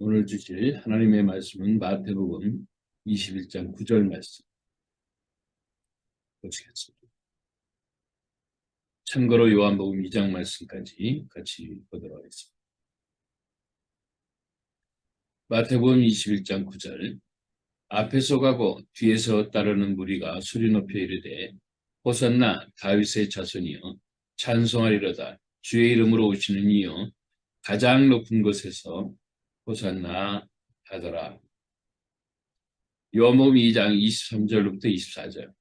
오늘 주실 하나님의 말씀은 마태복음 21장 9절 말씀 보시겠습니다. 참고로 요한복음 2장 말씀까지 같이 보도록 하겠습니다. 마태복음 21장 9절 앞에서 가고 뒤에서 따르는 무리가 소리 높여 이르되 호산나 다윗의 자손이여 찬송하리로다 주의 이름으로 오시는 이여 가장 높은 곳에서 호산나 하더라. 요한복음 2장 23절부터 24절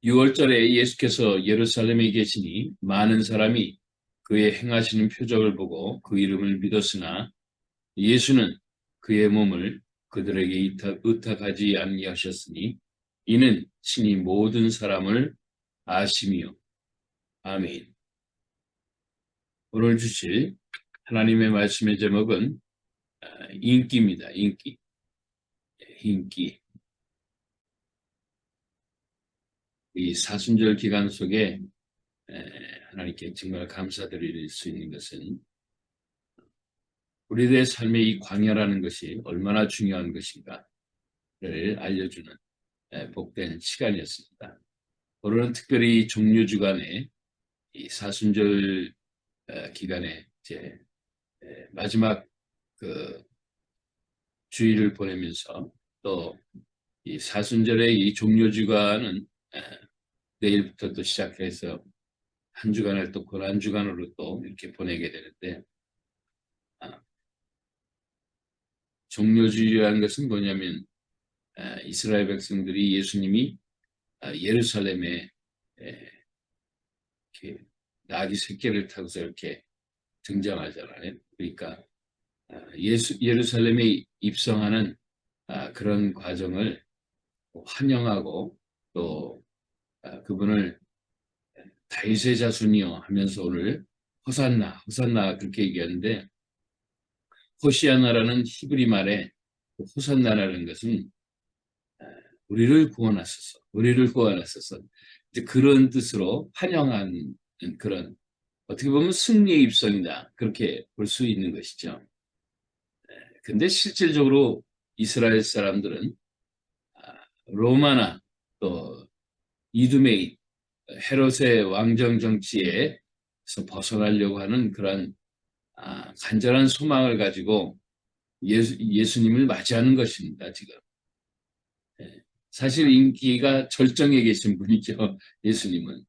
6월절에 예수께서 예루살렘에 계시니 많은 사람이 그의 행하시는 표적을 보고 그 이름을 믿었으나 예수는 그의 몸을 그들에게 의탁하지 아니하셨으니 이는 친히 모든 사람을 아심이요. 아멘. 오늘 주실 하나님의 말씀의 제목은 인기입니다. 인기. 이 사순절 기간 속에 하나님께 정말 감사드릴 수 있는 것은 우리들의 삶의 이 광야라는 것이 얼마나 중요한 것인가를 알려주는 복된 시간이었습니다. 오늘은 특별히 종료주간에 이 사순절 기간에 이제 마지막 그 주일을 보내면서 또 이 사순절의 이 종료주간은 내일부터 또 시작해서 한 주간을 또 고난주간으로 또 이렇게 보내게 되는데 종료주일이라는 것은 뭐냐면 이스라엘 백성들이 예수님이 예루살렘에 이렇게 나귀 새끼를 타고서 이렇게 등장하잖아요. 그러니까 예루살렘에 입성하는 그런 과정을 환영하고 또 그분을 다윗의 자손이여 하면서 오늘 호산나, 호산나 그렇게 얘기하는데 호시아나라는 히브리 말에 호산나라는 것은 우리를 구원하소서, 우리를 구원하소서 이제 그런 뜻으로 환영하는 그런 어떻게 보면 승리의 입성이다 그렇게 볼 수 있는 것이죠. 근데 실질적으로 이스라엘 사람들은 로마나 또 이두메이 헤롯의 왕정 정치에서 벗어나려고 하는 그런 간절한 소망을 가지고 예수님을 맞이하는 것입니다. 지금 사실 인기가 절정에 계신 분이죠. 예수님은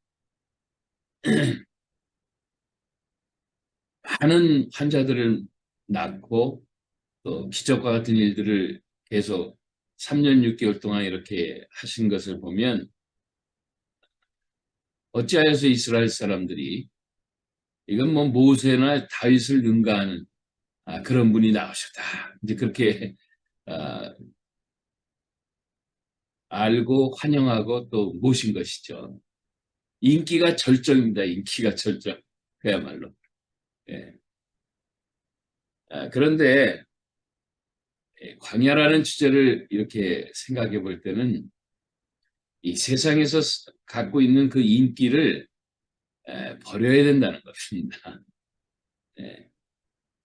많은 환자들을 낳고 또 기적과 같은 일들을 계속 3년 6개월 동안 이렇게 하신 것을 보면 어찌하여서 이스라엘 사람들이 이건 뭐 모세나 다윗을 능가하는 그런 분이 나오셨다. 이제 그렇게 알고 환영하고 또 모신 것이죠. 인기가 절정입니다. 인기가 절정. 그야말로. 예. 그런데 광야라는 주제를 이렇게 생각해 볼 때는 이 세상에서 갖고 있는 그 인기를 버려야 된다는 것입니다.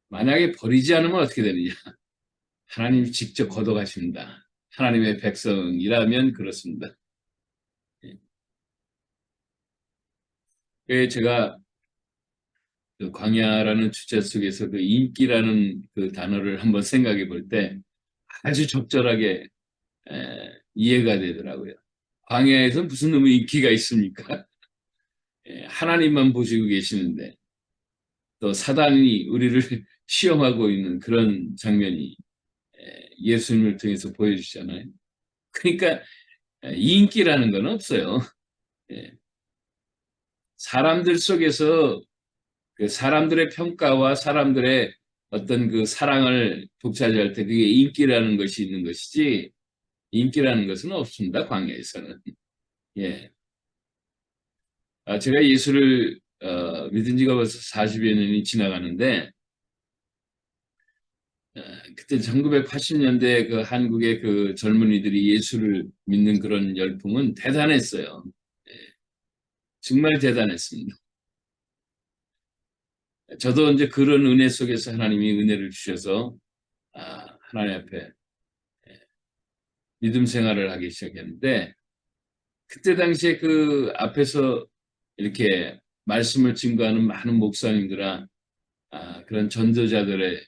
만약에 버리지 않으면 어떻게 되느냐. 하나님이 직접 걷어가십니다. 하나님의 백성이라면 그렇습니다. 제가 그 광야라는 주제 속에서 그 인기라는 그 단어를 한번 생각해 볼 때 아주 적절하게 이해가 되더라고요. 광야에서 무슨 놈의 인기가 있습니까? 하나님만 보시고 계시는데 또 사단이 우리를 시험하고 있는 그런 장면이 예수님을 통해서 보여주잖아요. 그러니까 인기라는 건 없어요. 사람들 속에서 그 사람들의 평가와 사람들의 어떤 그 사랑을 독차지할 때 그게 인기라는 것이 있는 것이지 인기라는 것은 없습니다. 광야에서는. 예. 제가 예수를 믿은 지가 벌써 40여 년이 지나가는데 그때 1980년대 그 한국의 그 젊은이들이 예수를 믿는 그런 열풍은 대단했어요. 예. 정말 대단했습니다. 저도 이제 그런 은혜 속에서 하나님이 은혜를 주셔서 하나님 앞에 믿음 생활을 하기 시작했는데, 그때 당시에 그 앞에서 이렇게 말씀을 증거하는 많은 목사님들아, 그런 전도자들의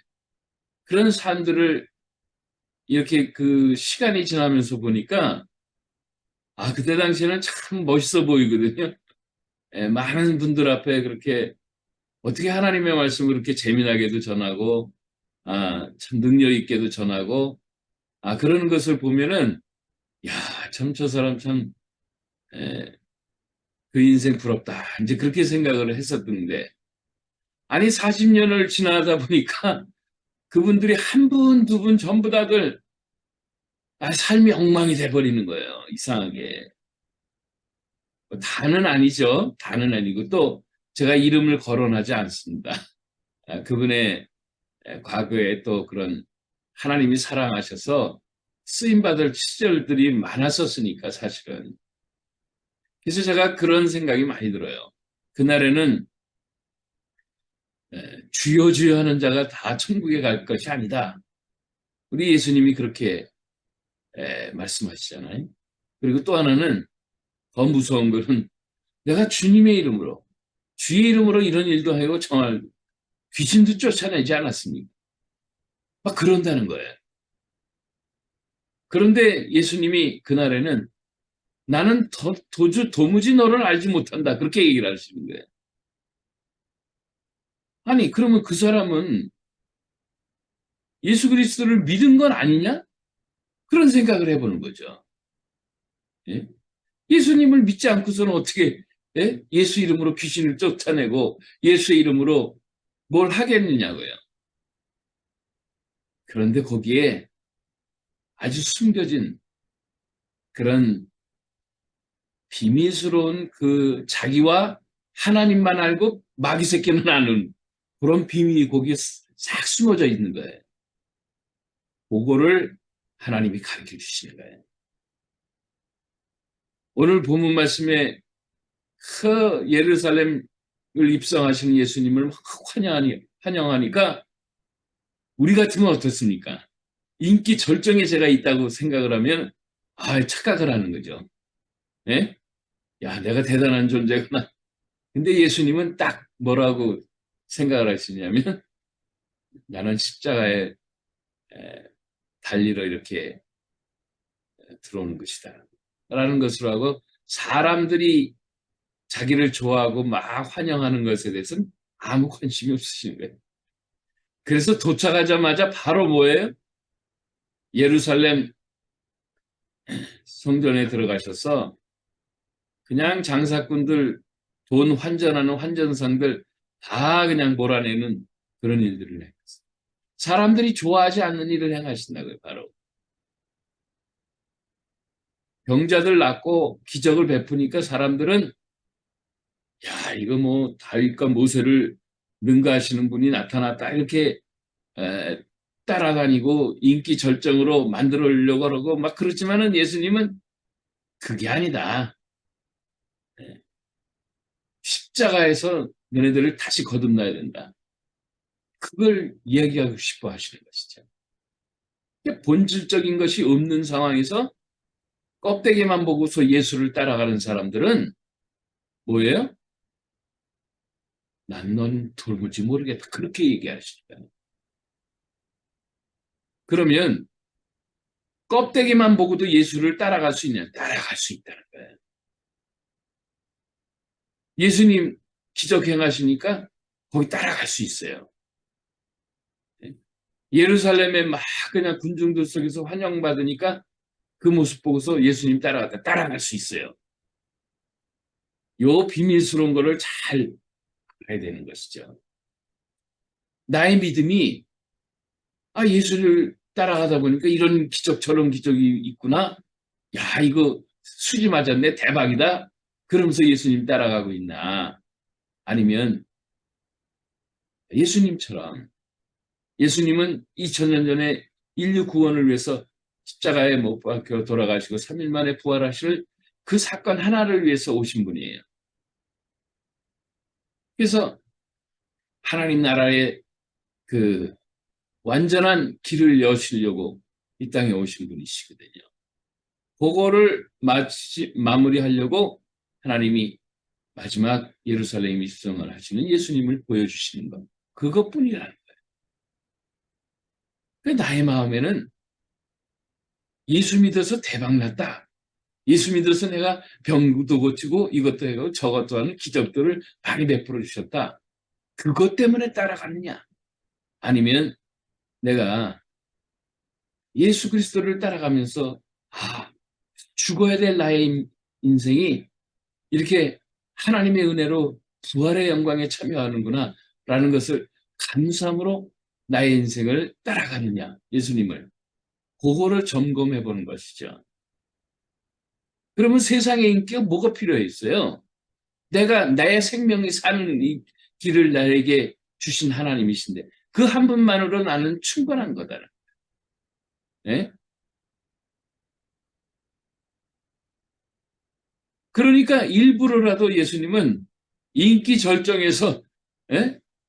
그런 삶들을 이렇게 그 시간이 지나면서 보니까, 그때 당시에는 참 멋있어 보이거든요. 많은 분들 앞에 그렇게 어떻게 하나님의 말씀을 그렇게 재미나게도 전하고, 참 능력 있게도 전하고, 그러는 것을 보면은, 야, 참 저 사람 참, 에, 그 인생 부럽다. 이제 그렇게 생각을 했었는데, 아니, 40년을 지나다 보니까 그분들이 한 분, 두 분 전부 다들, 삶이 엉망이 돼버리는 거예요. 이상하게. 다는 아니죠. 다는 아니고, 또 제가 이름을 거론하지 않습니다. 그분의 과거에 또 그런 하나님이 사랑하셔서 쓰임받을 시절들이 많았었으니까, 사실은. 그래서 제가 그런 생각이 많이 들어요. 그날에는 주여 주여 하는 자가 다 천국에 갈 것이 아니다. 우리 예수님이 그렇게 말씀하시잖아요. 그리고 또 하나는 더 무서운 것은, 내가 주님의 이름으로, 주의 이름으로 이런 일도 하고 정말 귀신도 쫓아내지 않았습니까? 막 그런다는 거예요. 그런데 예수님이 그날에는, 나는 도무지 너를 알지 못한다. 그렇게 얘기를 하시는 거예요. 아니, 그러면 그 사람은 예수 그리스도를 믿은 건 아니냐? 그런 생각을 해보는 거죠. 예? 예수님을 믿지 않고서는 어떻게, 예수 이름으로 귀신을 쫓아내고 예수의 이름으로 뭘 하겠느냐고요. 그런데 거기에 아주 숨겨진 그런 비밀스러운 그 자기와 하나님만 알고 마귀 새끼는 아는 그런 비밀이 거기에 싹 숨어져 있는 거예요. 그거를 하나님이 가르쳐 주시는 거예요. 오늘 본문 말씀에 그 예루살렘을 입성하시는 예수님을 환영하니까 우리 같으면 어떻습니까? 인기 절정에 제가 있다고 생각을 하면 착각을 하는 거죠. 예? 야, 내가 대단한 존재구나. 근데 예수님은 딱 뭐라고 생각을 하시냐면, 나는 십자가에 달리러 이렇게 들어오는 것이다 라는 것으로 하고, 사람들이 자기를 좋아하고 막 환영하는 것에 대해서는 아무 관심이 없으신 거예요. 그래서 도착하자마자 바로 뭐예요? 예루살렘 성전에 들어가셔서 그냥 장사꾼들, 돈 환전하는 환전상들 다 그냥 몰아내는 그런 일들을 행했어요. 사람들이 좋아하지 않는 일을 행하신다고요. 바로 병자들 낫고 기적을 베푸니까 사람들은, 야, 이거 뭐 다윗과 모세를 능가하시는 분이 나타났다, 이렇게 따라다니고 인기 절정으로 만들려고 하고 막 그렇지만은, 예수님은 그게 아니다. 십자가에서 너네들을 다시 거듭나야 된다. 그걸 이야기하고 싶어 하시는 것이죠. 본질적인 것이 없는 상황에서 껍데기만 보고서 예수를 따라가는 사람들은 뭐예요? 난 넌 도무지 모르겠다. 그렇게 얘기하시는 거예요. 그러면 껍데기만 보고도 예수를 따라갈 수 있냐? 따라갈 수 있다는 거예요. 예수님 기적 행하시니까 거기 따라갈 수 있어요. 예루살렘에 막 그냥 군중들 속에서 환영받으니까 그 모습 보고서 예수님 따라갈 수 있어요. 요 비밀스러운 거를 잘 알아야 되는 것이죠. 나의 믿음이, 예수를 따라가다 보니까 이런 기적 저런 기적이 있구나. 야, 이거 수지 맞았네. 대박이다. 그러면서 예수님 따라가고 있나? 아니면 예수님처럼, 예수님은 2000년 전에 인류 구원을 위해서 십자가에 못 박혀 돌아가시고 3일 만에 부활하실 그 사건 하나를 위해서 오신 분이에요. 그래서 하나님 나라의 그 완전한 길을 여시려고 이 땅에 오신 분이시거든요. 그거를 마무리하려고 하나님이 마지막 예루살렘 입성을 하시는 예수님을 보여주시는 것. 그것뿐이라는 거예요. 나의 마음에는 예수 믿어서 대박났다. 예수 믿어서 내가 병도 고치고 이것도 하고 저것도 하는 기적들을 많이 베풀어 주셨다. 그것 때문에 따라가느냐? 아니면 내가 예수 그리스도를 따라가면서 죽어야 될 나의 인생이 이렇게 하나님의 은혜로 부활의 영광에 참여하는구나 라는 것을 감사함으로 나의 인생을 따라가느냐, 예수님을. 그거를 점검해 보는 것이죠. 그러면 세상의 인기가 뭐가 필요했어요? 내가 나의 생명이 사는 이 길을 나에게 주신 하나님이신데 그 한 분만으로 나는 충분한 거다. 예? 그러니까 일부러라도 예수님은 인기 절정에서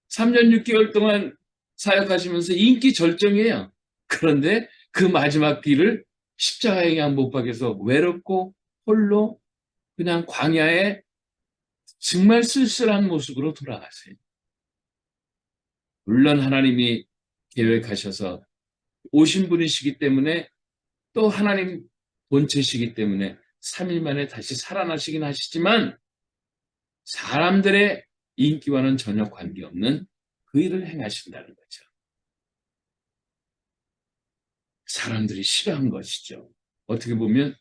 3년 6개월 동안 사역하시면서 인기 절정이에요. 그런데 그 마지막 길을 십자가에 그냥 못 박혀서 외롭고 홀로 그냥 광야에 정말 쓸쓸한 모습으로 돌아가세요. 물론 하나님이 계획하셔서 오신 분이시기 때문에 또 하나님 본체시기 때문에 3일 만에 다시 살아나시긴 하시지만 사람들의 인기와는 전혀 관계없는 그 일을 행하신다는 거죠. 사람들이 싫어한 것이죠. 어떻게 보면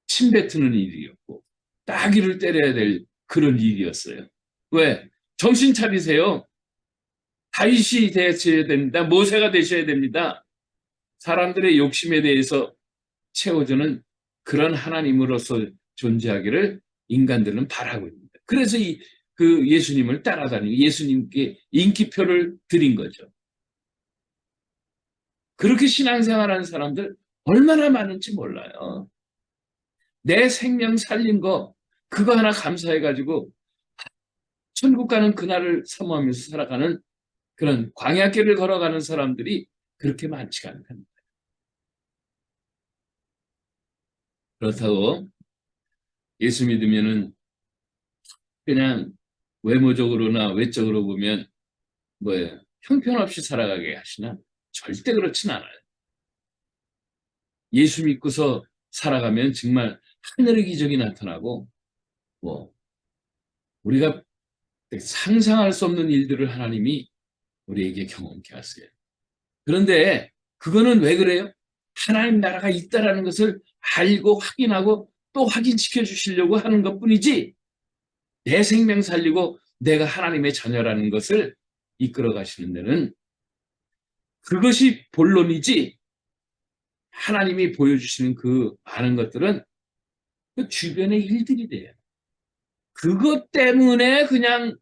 침뱉는 일이었고 따귀를 때려야 될 그런 일이었어요. 왜? 정신 차리세요. 다윗이 되셔야 됩니다. 모세가 되셔야 됩니다. 사람들의 욕심에 대해서 채워주는 그런 하나님으로서 존재하기를 인간들은 바라고 있습니다. 그래서 그 예수님을 따라다니고 예수님께 인기표를 드린 거죠. 그렇게 신앙생활하는 사람들 얼마나 많은지 몰라요. 내 생명 살린 거 그거 하나 감사해가지고 천국 가는 그날을 사모하면서 살아가는 그런 광야길을 걸어가는 사람들이 그렇게 많지가 않답니다. 그렇다고 예수 믿으면은 그냥 외모적으로나 외적으로 보면 뭐예요? 형편없이 살아가게 하시나? 절대 그렇진 않아요. 예수 믿고서 살아가면 정말 하늘의 기적이 나타나고 뭐 우리가 상상할 수 없는 일들을 하나님이 우리에게 경험케 하세요. 그런데 그거는 왜 그래요? 하나님 나라가 있다라는 것을 알고 확인하고 또 확인시켜 주시려고 하는 것뿐이지 내 생명 살리고 내가 하나님의 자녀라는 것을 이끌어 가시는 데는 그것이 본론이지 하나님이 보여주시는 그 많은 것들은 그 주변의 일들이 돼요. 그것 때문에 그냥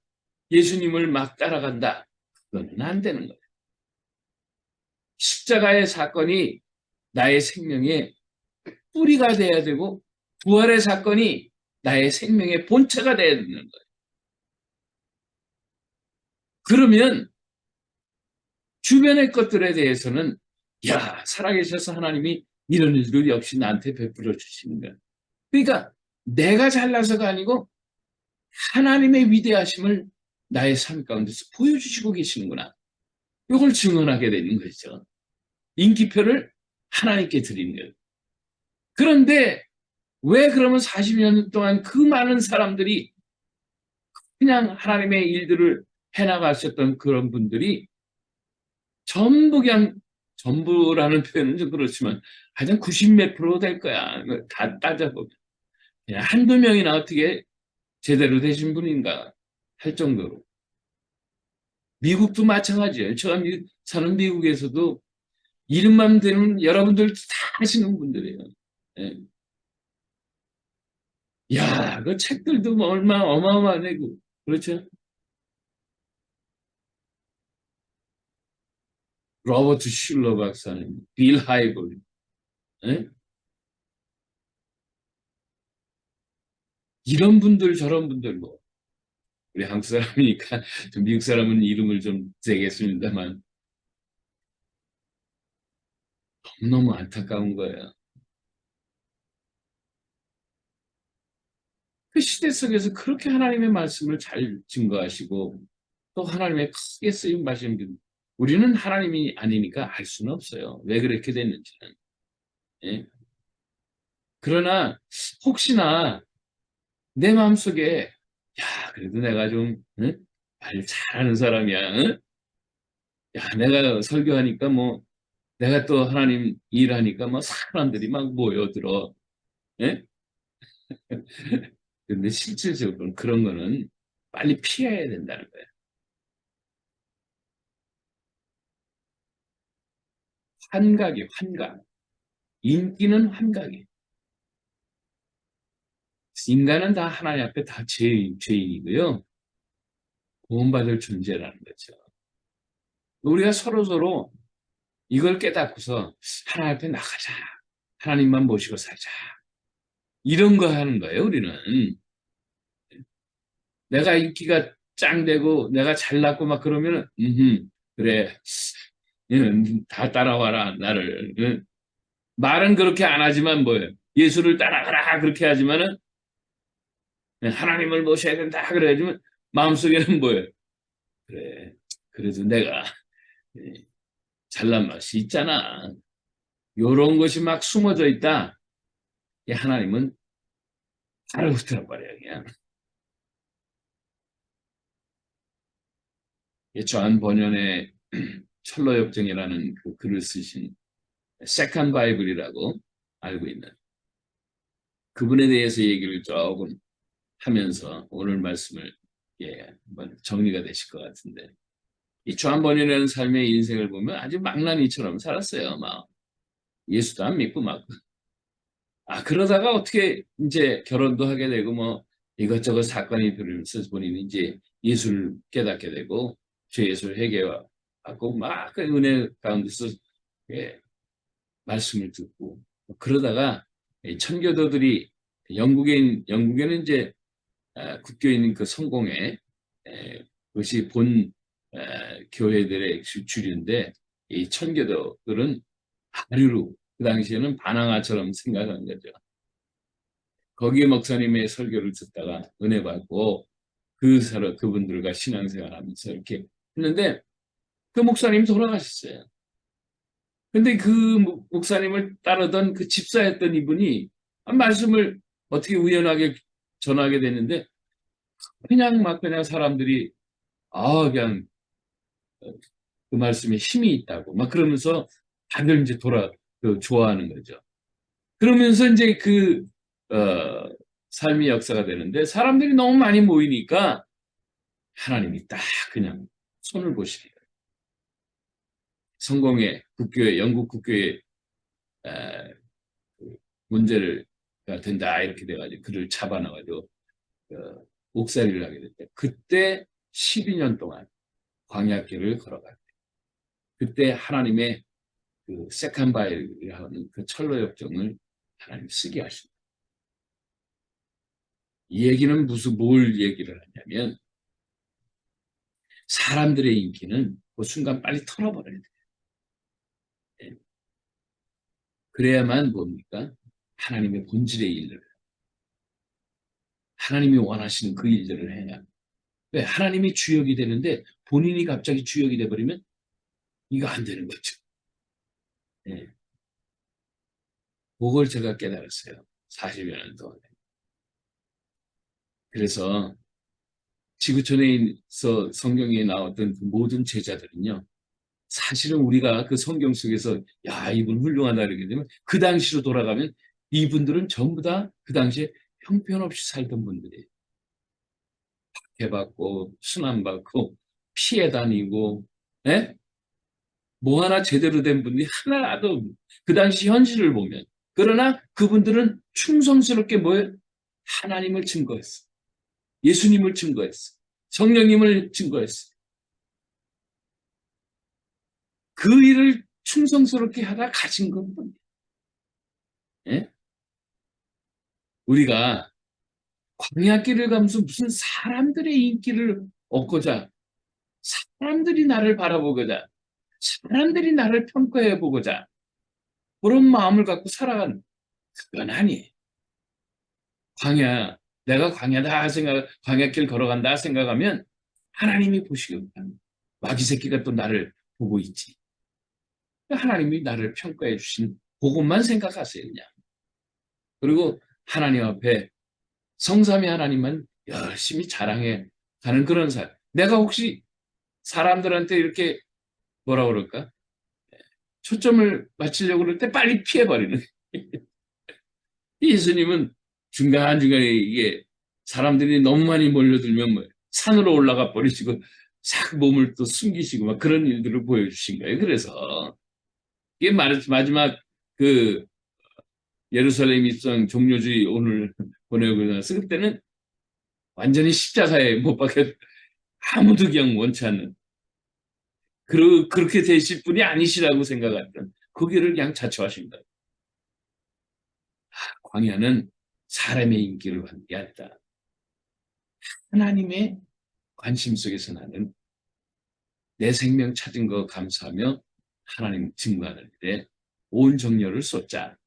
예수님을 막 따라간다. 그건 안 되는 거예요. 십자가의 사건이 나의 생명의 뿌리가 돼야 되고 부활의 사건이 나의 생명의 본체가 돼야 되는 거예요. 그러면 주변의 것들에 대해서는 야 살아계셔서 하나님이 이런 일도 역시 나한테 베풀어 주시는 거야. 그러니까 내가 잘나서가 아니고 하나님의 위대하심을 나의 삶 가운데서 보여주시고 계시는구나. 이걸 증언하게 되는 거죠. 인기표를 하나님께 드리는 거예요. 그런데 왜 그러면 40년 동안 그 많은 사람들이 그냥 하나님의 일들을 해나가셨던 그런 분들이 전부 그냥 전부라는 표현은 좀 그렇지만 하여튼 90몇 프로 될 거야. 다 따져보면. 그냥 한두 명이나 어떻게 제대로 되신 분인가 할 정도로. 미국도 마찬가지예요. 제가 사는 미국에서도 이름만 되는 여러분들 다 하시는 분들이에요. 예. 야, 그 책들도 뭐 얼마나 어마어마하네. 그렇죠? 로버트 슐러 박사님, 빌 하이볼, 예? 이런 분들 저런 분들 뭐 우리 한국 사람이니까 좀 미국 사람은 이름을 좀 되겠습니다만 너무 안타까운 거예요. 그 시대 속에서 그렇게 하나님의 말씀을 잘 증거하시고 또 하나님의 크게 쓰임 받으신 분, 우리는 하나님이 아니니까 알 수는 없어요. 왜 그렇게 됐는지는. 예? 그러나 혹시나 내 마음속에 야 그래도 내가 좀 응? 말 잘하는 사람이야. 응? 야 내가 설교하니까 뭐 내가 또 하나님 일하니까 뭐 사람들이 막 모여들어. 예? 근데 실질적으로는 그런 거는 빨리 피해야 된다는 거예요. 환각이 환각. 인기는 환각이에요. 인간은 다 하나님 앞에 다 죄인이고요. 구원받을 존재라는 거죠. 우리가 서로서로 이걸 깨닫고서 하나님 앞에 나가자. 하나님만 모시고 살자. 이런 거 하는 거예요, 우리는. 내가 인기가 짱되고 내가 잘났고 막 그러면은 그래. 다 따라와라, 나를. 말은 그렇게 안 하지만 뭐예요? 예수를 따라가라 그렇게 하지만은 하나님을 모셔야 된다 그래야지만 마음속에는 뭐예요? 그래. 그래도 내가 잘난 맛이 있잖아. 요런 것이 막 숨어져 있다. 하나님은 바로 들어버려요, 그냥. 존 번연의 철로역정이라는 그 글을 쓰신 세컨 바이블이라고 알고 있는 그분에 대해서 얘기를 조금 하면서 오늘 말씀을 한번 정리가 되실 것 같은데 이존 번연이라는 삶의 인생을 보면 아주 망나니처럼 살았어요. 막 예수도 안 믿고 막 그러다가 어떻게 이제 결혼도 하게 되고 뭐 이것저것 사건이 들으면서 본인이 이제 예수를 깨닫게 되고 죄 예수를 회개하고 막 그 은혜 가운데서 예, 말씀을 듣고 그러다가 천교도들이 영국에는 이제 국교에 있는 그 성공회 그것이 본 교회들의 주류인데 이 천교도들은 하류로 그 당시에는 바나나처럼 생각한 거죠. 거기에 목사님의 설교를 듣다가 은혜 받고 그분들과 신앙생활하면서 이렇게 했는데 그 목사님이 돌아가셨어요. 근데 그 목사님을 따르던 그 집사였던 이분이 말씀을 어떻게 우연하게 전하게 됐는데 그냥 막 그냥 사람들이 그냥 그 말씀에 힘이 있다고 막 그러면서 다들 이제 좋아하는 거죠. 그러면서 이제 어, 삶의 역사가 되는데 사람들이 너무 많이 모이니까 하나님이 딱 그냥 손을 보시는 거예요. 성공의 국교회, 영국 국교회 그 문제를 된다 이렇게 돼가지고 그를 잡아놔가지고 옥살이를 하게 됐대. 그때 12년 동안 광야길을 걸어갔대. 그때 하나님의 그 세칸바일이라는 그 철로 역정을 하나님 쓰게 하십니다. 이 얘기는 뭘 얘기를 하냐면 사람들의 인기는 그 순간 빨리 털어버려야 돼요. 예. 그래야만 뭡니까? 하나님의 본질의 일을 하나님이 원하시는 그 일들을 해야. 왜? 하나님이 주역이 되는데 본인이 갑자기 주역이 돼버리면 이거 안 되는 거죠. 예. 그걸 제가 깨달았어요. 40여 년 동안. 그래서 지구촌에서 성경에 나왔던 그 모든 제자들은요. 사실은 우리가 그 성경 속에서 야 이분 훌륭하다 이렇게 되면 그 당시로 돌아가면 이분들은 전부 다 그 당시에 형편없이 살던 분들이에요. 박해받고 순환받고 피해 다니고 예? 뭐 하나 제대로 된 분이 하나도 없는 그 당시 현실을 보면 그러나 그분들은 충성스럽게 뭐예요? 하나님을 증거했어. 예수님을 증거했어. 성령님을 증거했어. 그 일을 충성스럽게 하다 가진 겁니다. 예? 우리가 광야길을 가면서 무슨 사람들의 인기를 얻고자 사람들이 나를 바라보고자 사람들이 나를 평가해 보고자 그런 마음을 갖고 살아간 그건 아니에요. 광야, 내가 광야다 광야길 걸어간다 생각하면 하나님이 보시고 마귀 새끼가 또 나를 보고 있지. 하나님이 나를 평가해 주신 그것만 생각하세요, 그냥. 그리고 하나님 앞에 성삼위 하나님만 열심히 자랑해 가는 그런 삶. 내가 혹시 사람들한테 이렇게 뭐라 그럴까? 초점을 맞추려고 그럴 때 빨리 피해버리는. 예수님은 중간중간에 이게 사람들이 너무 많이 몰려들면 뭐 산으로 올라가 버리시고 싹 몸을 또 숨기시고 막 그런 일들을 보여주신 거예요. 그래서 이게 마지막 그 예루살렘 입성 종료주의 오늘 보내고 나서 그때는 완전히 십자가에 못 박혀 아무도 그냥 원치 않는 그렇게 되실 분이 아니시라고 생각했던 그 길을 그냥 자처하신 거예요. 광야는 사람의 인기를 받는 게 아니다. 하나님의 관심 속에서 나는 내 생명 찾은 거 감사하며 하나님 증거하는 일에 온 정열을 쏟자.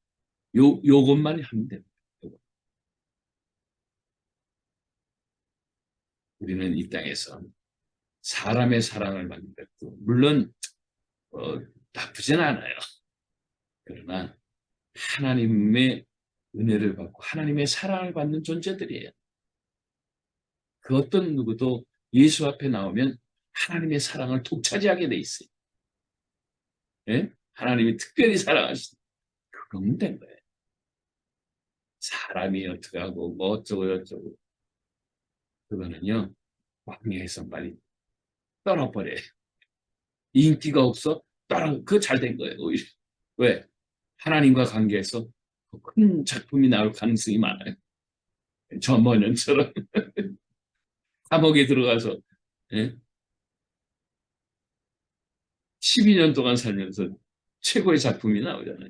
요것만 하면 됩니다. 우리는 이 땅에서 사람의 사랑을 받는 것도 물론 나쁘진 않아요. 그러나 하나님의 은혜를 받고 하나님의 사랑을 받는 존재들이에요. 그 어떤 누구도 예수 앞에 나오면 하나님의 사랑을 독차지하게 돼 있어요. 예? 하나님이 특별히 사랑하신 그러면 된 거예요. 사람이 어떻게 하고 뭐 어쩌고 저쩌고 그거는요 광야에서 빨리 떨어버려요. 인기가 없어 그거 잘 된 거예요. 오히려 왜 하나님과 관계에서 큰 작품이 나올 가능성이 많아요. 저 모년처럼 감옥에 들어가서 예? 12년 동안 살면서 최고의 작품이 나오잖아요.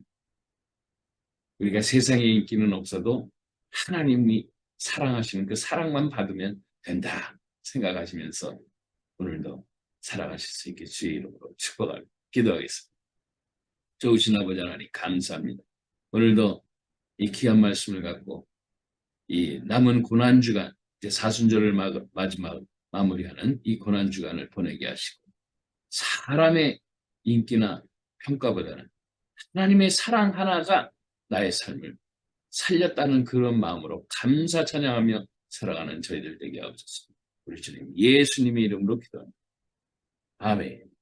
우리가 세상의 인기는 없어도 하나님이 사랑하시는 그 사랑만 받으면 된다 생각하시면서 오늘도 살아가실 수 있게 주의 이름으로 축복하고 기도하겠습니다. 좋으신 아버지 하나님 감사합니다. 오늘도 이 귀한 말씀을 갖고 이 남은 고난주간 이제 사순절을 마지막 마무리하는 이 고난주간을 보내게 하시고 사람의 인기나 평가보다는 하나님의 사랑 하나가 나의 삶을 살렸다는 그런 마음으로 감사 찬양하며 살아가는 저희들 되게 하옵소서. 우리 주님 예수님의 이름으로 기도합니다. 아멘.